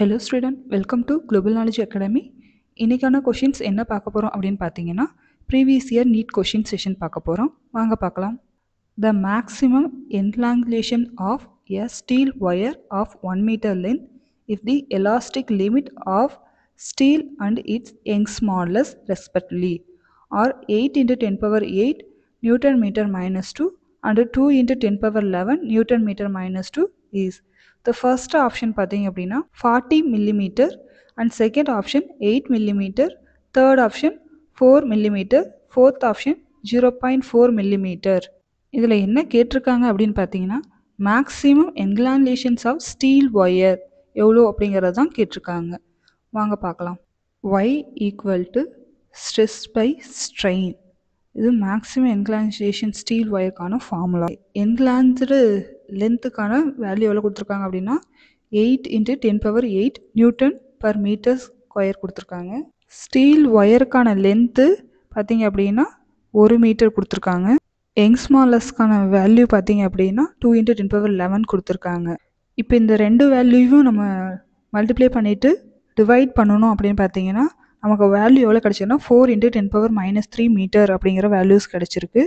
Hello student, welcome to Global Knowledge Academy. இன்னைக்கான questions என்ன பார்க்க போறோம் அப்படின்னு பார்த்தீங்கன்னா previous year NEET question session பார்க்க போறோம். வாங்க பார்க்கலாம். The maximum elongation of a steel wire of 1 meter length if the elastic limit of steel and its Young's modulus respectively are 8 into 10 power 8 Newton meter minus 2 and 2 into 10 power 11 Newton meter minus 2 is the first option பார்த்தீங்க அப்படின்னா 40 millimeter and second option 8 millimeter, third option 4 millimeter, fourth option 0.4 millimeter. இதில் என்ன கேட்டிருக்காங்க அப்படின்னு பார்த்தீங்கன்னா maximum elongations of steel wire எவ்வளோ அப்படிங்கிறது தான் கேட்டிருக்காங்க. வாங்க பார்க்கலாம். Y equal to stress by strain. இது மேக்ஸிமம் என்கிளான்லேஷன் ஸ்டீல் ஒயருக்கான ஃபார்முலா. என்கிளான்ஸ்டு லென்த்துக்கான வேல்யூ எவ்வளோ கொடுத்துருக்காங்க அப்படின்னா 8 into 10 power 8 newton per metre square கொடுத்துருக்காங்க. ஸ்டீல் ஒயருக்கான லென்த்து பார்த்தீங்க அப்படின்னா 1 மீட்டர் கொடுத்துருக்காங்க. யங்ஸ் மாடுலஸ்க்கான வேல்யூ பார்த்தீங்க அப்படின்னா 2 into 10 power 11 கொடுத்துருக்காங்க. இப்போ இந்த ரெண்டு வேல்யூவும் நம்ம மல்டிப்ளை பண்ணிவிட்டு டிவைட் பண்ணணும் அப்படின்னு பார்த்தீங்கன்னா நமக்கு வேல்யூ எவ்வளோ கிடச்சிருக்குன்னா 4 into 10 power minus 3 மீட்டர் அப்படிங்கிற வேல்யூஸ் கிடச்சிருக்கு.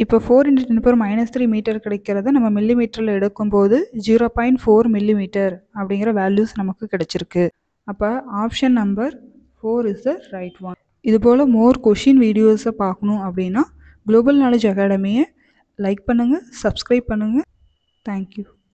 இப்போ 4 into 10 power minus 3 மீட்டர் கிடைக்கிறத நம்ம மில்லிமீட்டரில் எடுக்கும்போது 0.4 millimeter அப்படிங்கிற வேல்யூஸ் நமக்கு கிடச்சிருக்கு. அப்போ option number 4 is the right one. இதுபோல் மோர் கொஷின் வீடியோஸை பார்க்கணும் அப்படின்னா குளோபல் நாலேஜ் அகாடமியை லைக் பண்ணுங்கள், சப்ஸ்கிரைப் பண்ணுங்கள். தேங்க்யூ.